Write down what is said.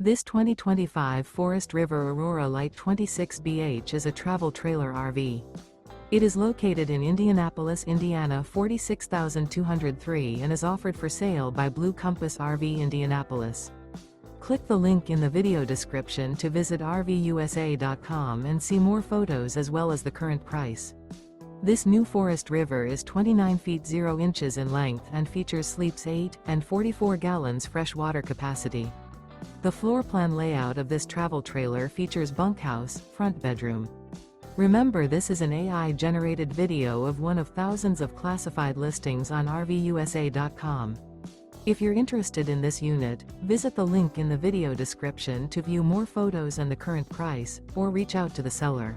This 2025 Forest River Aurora Light 26BH is a travel trailer RV. It is located in Indianapolis, Indiana 46203 and is offered for sale by Blue Compass RV Indianapolis. Click the link in the video description to visit RVUSA.com and see more photos as well as the current price. This new Forest River is 29 feet 0 inches in length and features sleeps 8 and 44 gallons fresh water capacity. The floor plan layout of this travel trailer features bunkhouse, front bedroom. Remember, this is an AI-generated video of one of thousands of classified listings on RVUSA.com. If you're interested in this unit, visit the link in the video description to view more photos and the current price, or reach out to the seller.